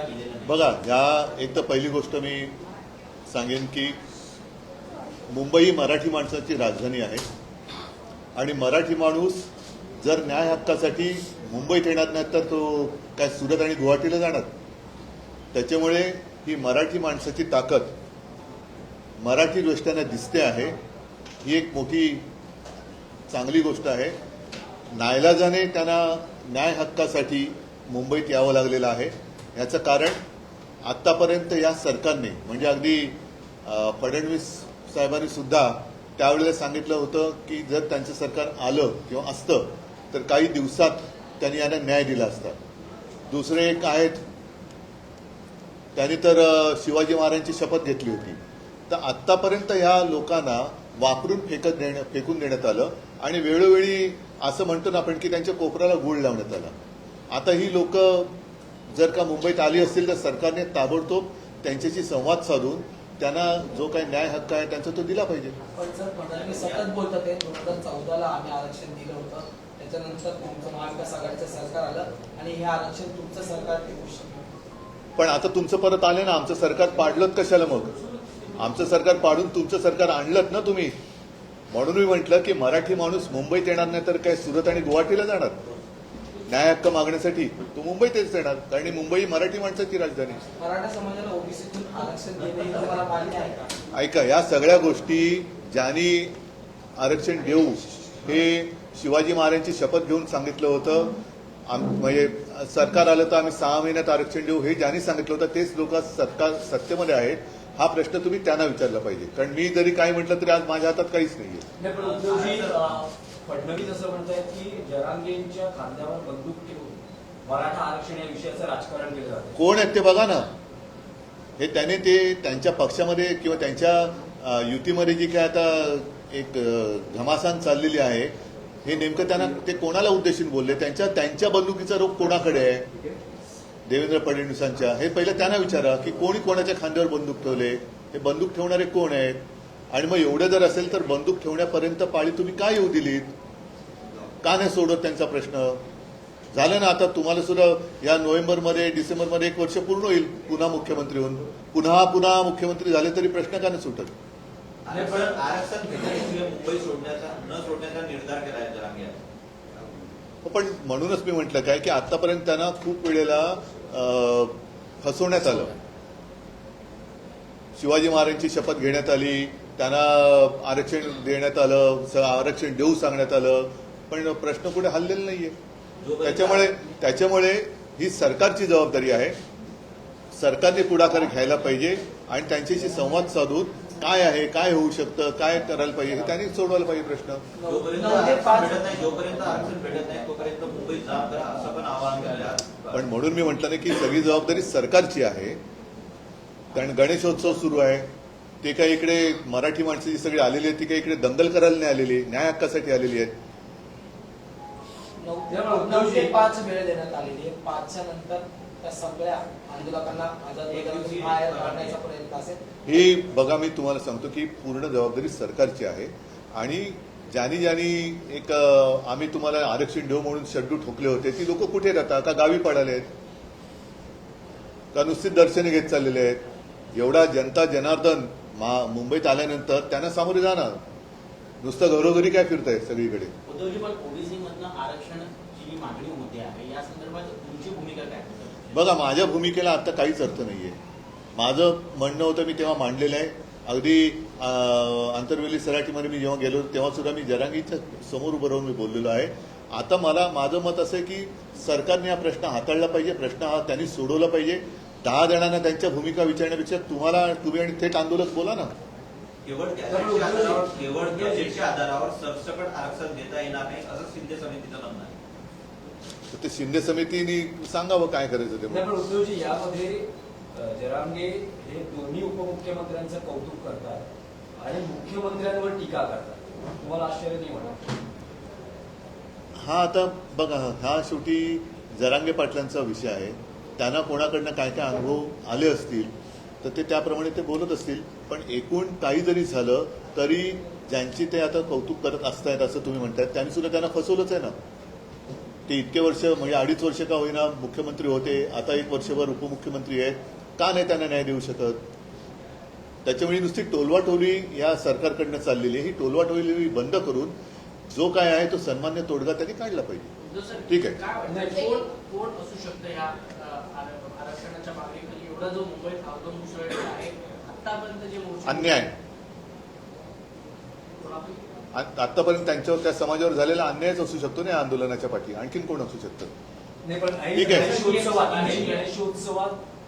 केलेलं नाही? बघा, ह्या एक तर पहिली गोष्ट मी सांगेन की मुंबई ही मराठी माणसाची राजधानी आहे आणि मराठी माणूस जर न्याय हक्कासाठी मुंबईत येणार नाही तर तो काय सुरत आणि गुवाहाटीला जाणार. त्याच्यामुळे ही मराठी माणसाची ताकद मराठी दृष्ट्याने दिसते आहे. ही एक मोठी चांगली गोष्ट आहे. नाईलाजाने त्यांना न्याय हक्कासाठी मुंबईत यावं लागलेलं आहे. याचं कारण आत्तापर्यंत या सरकारने म्हणजे अगदी फडणवीस साहेबांनी सुद्धा त्यावेळेला सांगितलं होतं की जर त्यांचं सरकार आलं किंवा असतं तर काही दिवसात त्यांनी यांना न्याय दिला असता. दुसरे एक आहेत, त्यांनी तर शिवाजी महाराजांची शपथ घेतली होती. तर आत्तापर्यंत ह्या लोकांना वापरून फेकून देण्यात आलं आणि वेळोवेळी असं म्हणतो ना आपण की त्यांच्या कोपऱ्याला गूळ लावण्यात आला. आता ही लोक जर का मुंबईत आली असतील तर सरकारने ताबडतोब त्यांच्याशी संवाद साधून त्यांना जो काही न्याय हक्क आहे त्यांचा तो दिला पाहिजे. पण सर, फडणवीस सतत बोलतात 2014ला आम्ही आरक्षण दिलं होतं, त्याच्यानंतर तुमचं महाविकास आघाडीचं सरकार आलं आणि हे आरक्षण तुमचं सरकार टिकू शकतं. पण आता तुमचं परत आले ना, आमचं सरकार पाडलं कशाला मग? आमचं सरकार पाडून तुमचं सरकार आणलं ना तुम्ही. म्हणून मी म्हटलं की मराठी माणूस मुंबईत येणार नाही तर काय सुरत आणि गुवाहाटीला जाणार न्याय हक्क मागण्यासाठी? तो मुंबईतच येणार, कारण मुंबई मराठी माणसाची राजधानी. मराठा समाजाला ओबीसीतून आरक्षण देणे तुम्हाला मान्य आहे का? ऐका, या सगळ्या गोष्टी ज्यांनी आरक्षण देऊ हे शिवाजी महाराजांची शपथ घेऊन सांगितलं होतं. म्हणजे सरकार आलं तर आम्ही 6 महिन्यात आरक्षण देऊ हे ज्यांनी सांगितलं होतं तेच लोक सत्तेमध्ये आहेत. हा प्रश्न तुम्ही त्यांना विचारला पाहिजे, कारण मी जरी काय म्हटलं तरी आज माझ्या हातात काहीच नाहीये. फडणवीस असं म्हणतायत की जरांगेंच्या खांद्यावर बंदूक ठेवून मराठा आरक्षण या विषयाचं राजकारण केलं जातं. कोण आहेत ते बघा ना. हे त्याने ते त्यांच्या पक्षामध्ये किंवा त्यांच्या युतीमध्ये जी काय आता एक घमासान चाललेली आहे हे नेमकं त्यांना ते कोणाला उद्देशून बोलले? त्यांच्या बंदुकीचा रोग कोणाकडे आहे? देवेंद्र फडणवीसांच्या. हे पहिलं त्यांना विचारा की कोणी कोणाच्या खांद्यावर बंदूक ठेवले, हे बंदूक ठेवणारे कोण आहेत? आणि मग एवढं जर असेल तर बंदूक ठेवण्यापर्यंत पाळी तुम्ही काय येऊ दिलीत? का नाही सोडत त्यांचा प्रश्न? झालं ना, आता तुम्हाला सुद्धा या नोव्हेंबरमध्ये डिसेंबरमध्ये 1 वर्ष पूर्ण होईल पुन्हा मुख्यमंत्री होऊन. पुन्हा मुख्यमंत्री झाले तरी प्रश्न का नाही सुटत? आरक्षण घेण्याशिवाय मुंबई न सोडण्याचा निर्धार केला जरांगे. पण म्हणूनच मी म्हटलं काय की आतापर्यंत त्यांना खूप वेळेला फसवण्यात आलं. शिवाजी महाराजांची शपथ घेण्यात आली, त्यांना आरक्षण देण्यात आलं, आरक्षण देऊ सांगण्यात आलं, पण प्रश्न पुढे हललेला नाहीये. त्याच्यामुळे ही सरकारची जबाबदारी आहे. सरकारने पुढाकार घ्यायला पाहिजे आणि त्यांच्याशी संवाद साधून काय आहे, काय होऊ शकतं, काय करायला पाहिजे हे त्यांनी सोडवायला पाहिजे प्रश्न. जोपर्यंत आरक्षण भेटत नाही तोपर्यंत मुंबईत जा करा असं पण आवाहन केलं. पण म्हणून मी म्हटलं नाही की सगळी जबाबदारी सरकारची आहे. कारण गणेशोत्सव सुरू आहे, ते काही इकडे मराठी माणसं जी सगळी आलेली आहेत ती काही इकडे दंगल करायला नाही आलेली, न्याय हक्कासाठी आलेली आहेत. 9 ते 5 वेळ देण्यात आलेली आहे. 5च्या नंतर त्या सगळ्या आंदोलकांना आझाद बाहेर काढण्याचा प्रयत्न असेल. ही बघा, मी तुम्हाला सांगतो की पूर्ण जबाबदारी सरकारची आहे. आणि ज्यांनी एक आम्ही तुम्हाला आरक्षण देऊ म्हणून शड्डू ठोकले होते ती लोक कुठे राहतात? का गावी पडाले आहेत? का नुसतीच दर्शने घेत चाललेले आहेत? एवढा जनता जनार्दन मुंबईत आल्यानंतर त्यांना सामोरे जाणार, नुसतं घरोघरी काय फिरताय सगळीकडे? उद्धवजी, पण ओबीसी मधनं आरक्षणाची जी मागणी होते आहे या संदर्भात तुमची भूमिका काय? बघा, माझ्या भूमिकेला आता काहीच अर्थ नाहीये. माझं म्हणणं होतं, मी तेव्हा मांडलेलं आहे. अगदी आंतरवेली सराटीमध्ये मी जेव्हा गेलो तेव्हा सुद्धा मी जरांगीच्या समोर उभं राहून मी बोललेलो आहे. आता माझं मत असं आहे की सरकारने हा प्रश्न हाताळला पाहिजे. प्रश्न हा त्यांनी सोडवला पाहिजे. 10 जणांना त्यांच्या भूमिका विचारण्यापेक्षा तुम्ही आणि थेट आंदोलक बोला ना. केवळ गॅजेटच्या आधारावर सरसकट आरक्षण देता येणार नाही असं शिंदे समितीचं म्हणणं आहे. ते शिंदे समितीने सांगावं काय करायचं ते. पण उद्धवजी, यामध्ये जरांगे हे दोन्ही उपमुख्यमंत्र्यांचं कौतुक करतात आणि मुख्यमंत्र्यांवर टीका करतात. तुम्हाला आश्चर्य नाही वाटत? हा, आता बघा, हा शेवटी जरांगे पाटलांचा विषय आहे. त्यांना कोणाकडनं काय काय अनुभव आले असतील तर ते त्याप्रमाणे ते बोलत असतील. पण एकूण काही जरी झालं तरी ज्यांची ते आता कौतुक करत असतायत असं तुम्ही म्हणतायत त्यांनी सुद्धा त्यांना फसवलंच आहे ना. ते इतके वर्ष म्हणजे 2.5 वर्ष का होईना मुख्यमंत्री होते, आता 1 वर्षभर उपमुख्यमंत्री आहेत, का नाही त्यांना न्याय देऊ शकत? त्याच्यामुळे नुसती टोलवाटोली या सरकारकडनं चाललेली आहे. ही टोलवाटोली बंद करून जो काय आहे तो सन्मान्य तोडगा त्यांनी काढला पाहिजे. ठीक आहे. काय वाटतं कोण असू शकतं या आरक्षणाच्या मागणीखाली एवढा जो मुंबईत आंदोलन उसळलेला आहे आतापर्यंत जे मोर्चे अन्याय आतापर्यंत त्यांच्यावर त्या समाजावर झालेला अन्यायच असू शकतो ना या आंदोलनाच्या पाठी. आणखीन कोण असू शकतं? नाही पण ठीक आहे. गणेशोत्सवात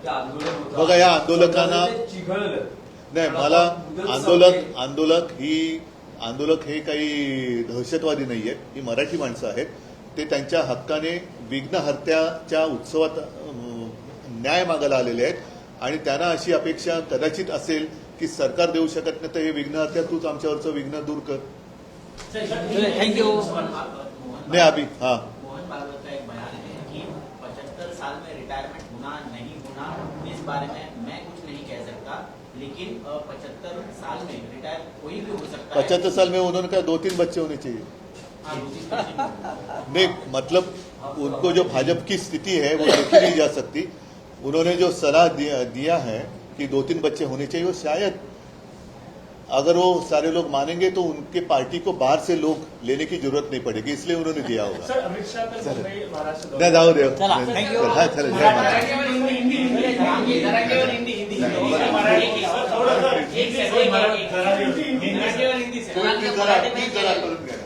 हे आंदोलन होतं. बघा, या आंदोलकांना ते चिघळलं. नाही, पण मला आता मुदत आंदोलक हे काही दहशतवादी नाही आहेत. ही मराठी माणसं आहेत. ते त्यांच्या हक्काने विघ्नहर्त्याच्या उत्सवात न्याय मागायला आलेले आहेत आणि त्यांना अशी अपेक्षा कदाचित असेल की सरकार देऊ शकत नाही तर हे विघ्नहर्त्या तूच आमच्यावरचं विघ्न दूर कर. थँक्यू. नाही अभि हाँ मोहन भागवत का एक बयान है कि 75 साल में रिटायरमेंट होना नहीं होना इस बारे में मैं कुछ नहीं कह सकता, लेकिन 75 साल में रिटायर कोई भी हो सकता है। 75 साल में उन्होंने कहा 2-3 बच्चे होने चाहिए. हाँ, 2-3 बच्चे। नहीं, मतलब उनको जो भाजपा की स्थिति है वो देखी नहीं जा सकती. उन्होंने जो सलाह दिया है कि 2-3 बच्चे होने चाहिए, वो शायद अगर वो सारे लोग मानेंगे तो उनके पार्टी को बाहर से लोग लेने की जरूरत नहीं पड़ेगी, इसलिए उन्होंने दिया होगा. सर अमित शाह तर मुंबई महाराष्ट्र नाही, जाऊ दे. चला, thank you. हा, चला, जय महाराज. हिंदी तुम्ही जरा करून घ्या.